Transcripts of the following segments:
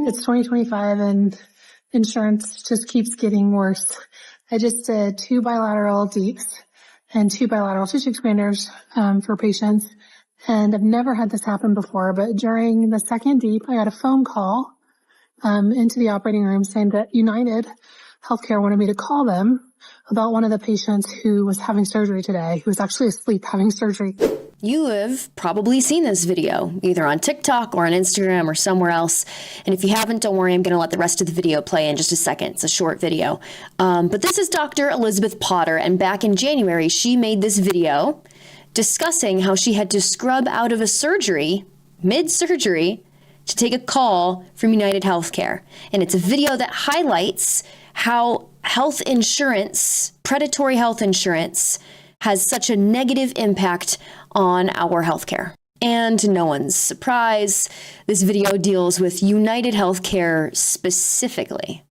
It's 2025 and insurance just keeps getting worse. I just did 2 bilateral deeps and 2 bilateral tissue expanders for patients. And I've never had this happen before, but during the second deep, I got a phone call into the operating room saying that UnitedHealthcare wanted me to call them about one of the patients who was having surgery today, who was actually asleep having surgery. You have probably seen this video, either on TikTok or on Instagram or somewhere else. And if you haven't, don't worry, I'm going to let the rest of the video play in just a second. It's a short video. But this is Dr. Elisabeth Potter, and back in January, she made this video discussing how she had to scrub out of a surgery, mid-surgery, to take a call from UnitedHealthcare. And it's a video that highlights how health insurance, predatory health insurance, has such a negative impact on our healthcare. And to no one's surprise, this video deals with UnitedHealthcare specifically.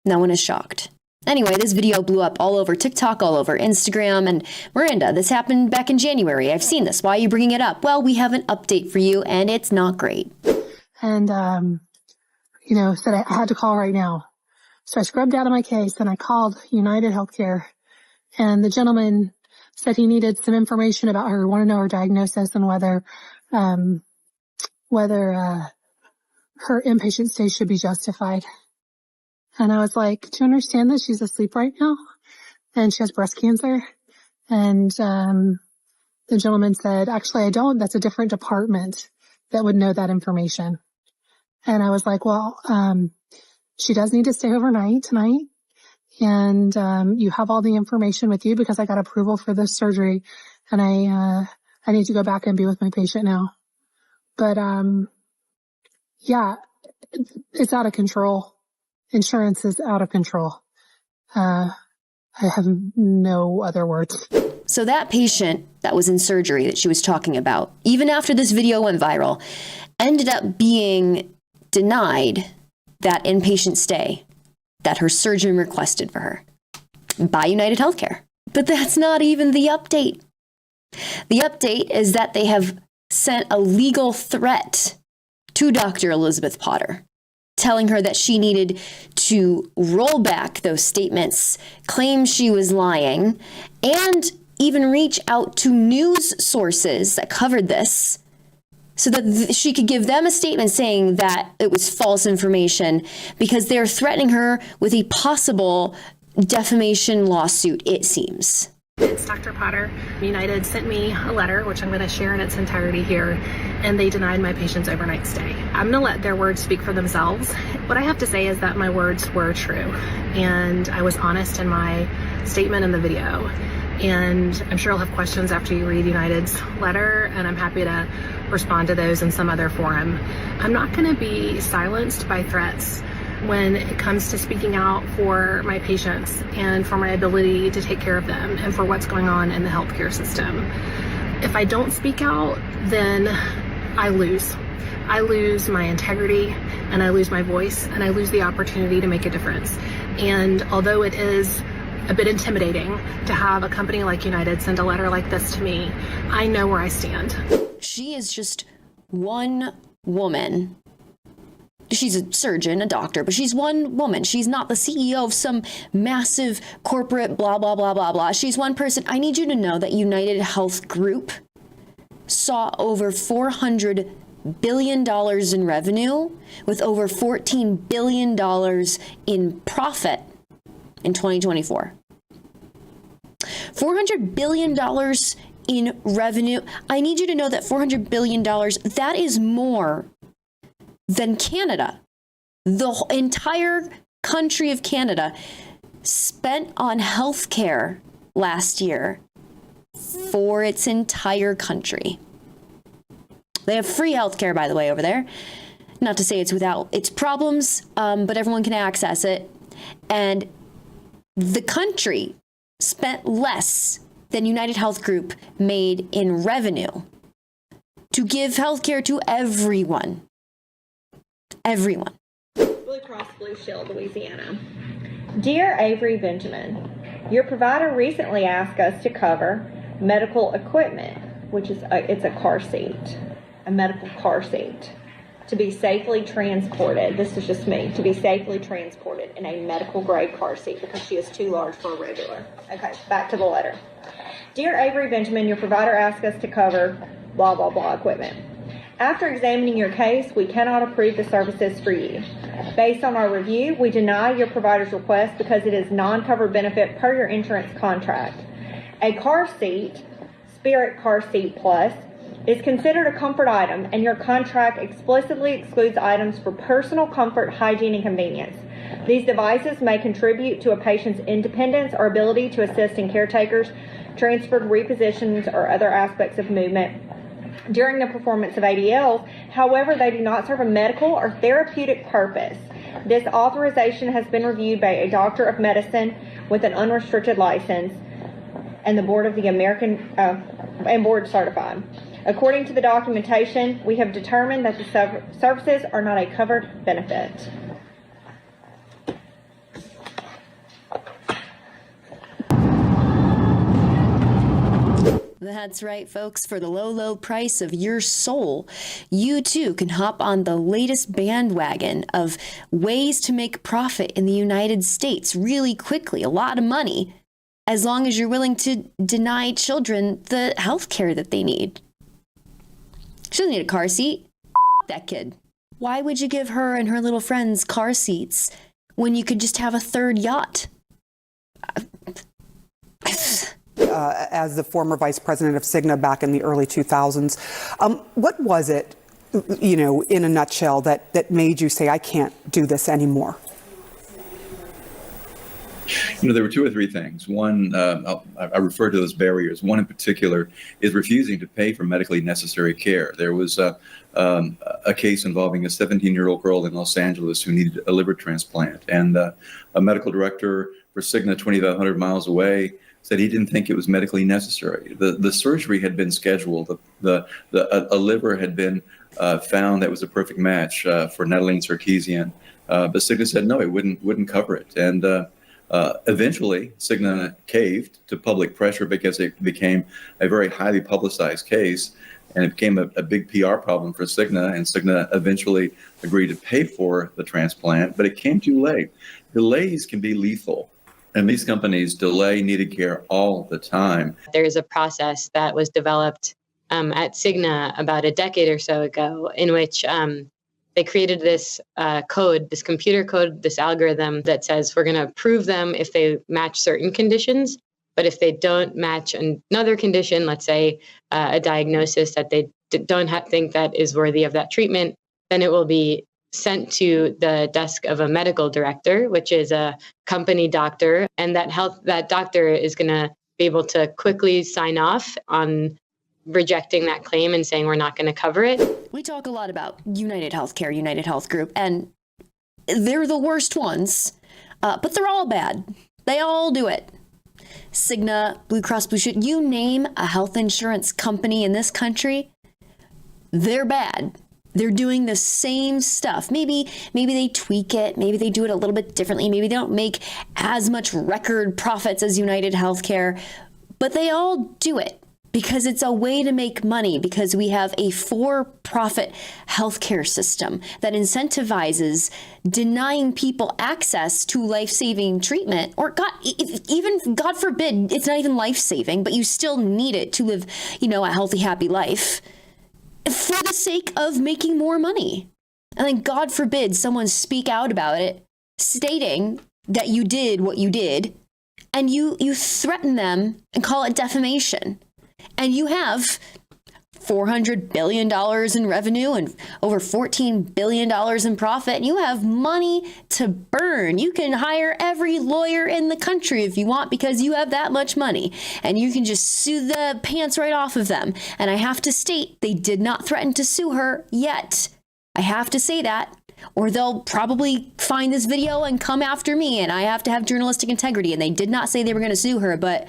No one is shocked. Anyway, this video blew up all over TikTok, all over Instagram. And Miranda, this happened back in January. I've seen this. Why are you bringing it up? Well, we have an update for you, and it's not great. And, said I had to call right now. So I scrubbed out of my case and I called UnitedHealthcare. And the gentleman said he needed some information about her, wanted to know her diagnosis and whether her inpatient stay should be justified. And I was like, do you understand that she's asleep right now? And she has breast cancer. And the gentleman said, actually, I don't. That's a different department that would know that information. And I was like, well, she does need to stay overnight tonight. And you have all the information with you because I got approval for this surgery, and I need to go back and be with my patient now. But yeah, it's out of control. Insurance is out of control. I have no other words. So that patient that was in surgery that she was talking about, even after this video went viral, ended up being denied that inpatient stay that her surgeon requested for her by UnitedHealthcare. But that's not even the update. The update is that they have sent a legal threat to Dr. Elisabeth Potter, telling her that she needed to roll back those statements, claim she was lying, and even reach out to news sources that covered this so that she could give them a statement saying that it was false information, because they're threatening her with a possible defamation lawsuit, it seems. It's Dr. Potter. United sent me a letter, which I'm going to share in its entirety here, and they denied my patient's overnight stay. I'm going to let their words speak for themselves. What I have to say is that my words were true, and I was honest in my statement in the video. And I'm sure I'll have questions after you read United's letter, and I'm happy to respond to those in some other forum. I'm not going to be silenced by threats when it comes to speaking out for my patients and for my ability to take care of them and for what's going on in the healthcare system. If I don't speak out, then I lose. I lose my integrity, and I lose my voice, and I lose the opportunity to make a difference. And although it is a bit intimidating to have a company like United send a letter like this to me, I know where I stand. She is just one woman. She's a surgeon, a doctor, but she's one woman. She's not the CEO of some massive corporate blah, blah, blah, blah, blah. She's one person. I need you to know that United Health Group saw over $400 billion in revenue with over $14 billion in profit in 2024. $400 billion in revenue. I need you to know that $400 billion, that is more than Canada. The entire country of Canada spent on healthcare last year for its entire country. They have free healthcare, by the way, over there. Not to say it's without its problems, but everyone can access it. And the country spent less than United Health Group made in revenue to give healthcare to everyone. Everyone. Blue Cross Blue Shield, Louisiana. Dear Avery Benjamin, your provider recently asked us to cover medical equipment, which is it's a car seat, a medical car seat, to be safely transported. This is just me. To be safely transported in a medical grade car seat because she is too large for a regular. Okay, back to the letter. Dear Avery Benjamin, your provider asked us to cover blah, blah, blah equipment. After examining your case, we cannot approve the services for you. Based on our review, we deny your provider's request because it is non-covered benefit per your insurance contract. A car seat, Spirit Car Seat Plus, is considered a comfort item, and your contract explicitly excludes items for personal comfort, hygiene, and convenience. These devices may contribute to a patient's independence or ability to assist in caretakers, transferred repositions, or other aspects of movement during the performance of ADLs. However, they do not serve a medical or therapeutic purpose. This authorization has been reviewed by a doctor of medicine with an unrestricted license and the board of the and board certified. According to the documentation, we have determined that the services are not a covered benefit. That's right, folks. For the low, low price of your soul, you too can hop on the latest bandwagon of ways to make profit in the United States really quickly, a lot of money, as long as you're willing to deny children the health care that they need. She doesn't need a car seat. That kid. Why would you give her and her little friends car seats when you could just have a third yacht? As the former vice president of Cigna back in the early 2000s, what was it, in a nutshell, that made you say, I can't do this anymore? There were two or three things. One, I refer to those barriers. One in particular is refusing to pay for medically necessary care. There was a case involving a 17-year-old girl in Los Angeles who needed a liver transplant, and a medical director for Cigna 2,500 miles away said he didn't think it was medically necessary. The surgery had been scheduled. A liver had been found that was a perfect match for Natalie Sarkeesian, but Cigna said no, it wouldn't cover it. And eventually, Cigna caved to public pressure because it became a very highly publicized case, and it became a big PR problem for Cigna. And Cigna eventually agreed to pay for the transplant, but it came too late. Delays can be lethal. And these companies delay needed care all the time. There's a process that was developed at Cigna about a decade or so ago in which they created this code, this computer code, this algorithm that says we're going to approve them if they match certain conditions. But if they don't match another condition, let's say a diagnosis that they don't think that is worthy of that treatment, then it will be sent to the desk of a medical director, which is a company doctor, and that doctor is going to be able to quickly sign off on rejecting that claim and saying we're not going to cover it. We talk a lot about UnitedHealthcare, United Health Group, and they're the worst ones, but they're all bad. They all do it. Cigna, Blue Cross Blue Shield, you name a health insurance company in this country, they're bad. They're doing the same stuff. Maybe they tweak it. Maybe they do it a little bit differently. Maybe they don't make as much record profits as UnitedHealthcare, but they all do it because it's a way to make money, because we have a for-profit healthcare system that incentivizes denying people access to life-saving treatment, or God forbid, it's not even life-saving, but you still need it to live, a healthy, happy life, for the sake of making more money. And then God forbid someone speak out about it, stating that you did what you did, and you threaten them and call it defamation. And you have $400 billion in revenue and over $14 billion in profit, and you have money to burn. You can hire every lawyer in the country if you want, because you have that much money, and you can just sue the pants right off of them. And I have to state, they did not threaten to sue her yet. I have to say that, or they'll probably find this video and come after me, and I have to have journalistic integrity. And they did not say they were going to sue her, but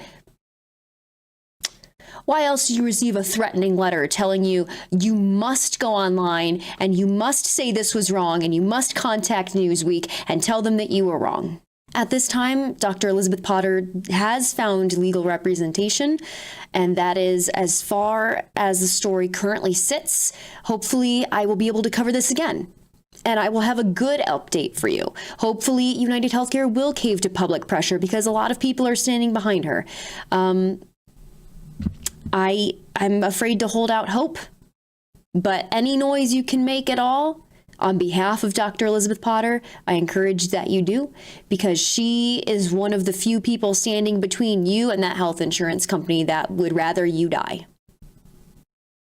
why else do you receive a threatening letter telling you you must go online and you must say this was wrong and you must contact Newsweek and tell them that you were wrong? At this time, Dr. Elisabeth Potter has found legal representation, and that is as far as the story currently sits. Hopefully, I will be able to cover this again, and I will have a good update for you. Hopefully, United Healthcare will cave to public pressure because a lot of people are standing behind her. I'm afraid to hold out hope, but any noise you can make at all, on behalf of Dr. Elisabeth Potter, I encourage that you do, because she is one of the few people standing between you and that health insurance company that would rather you die.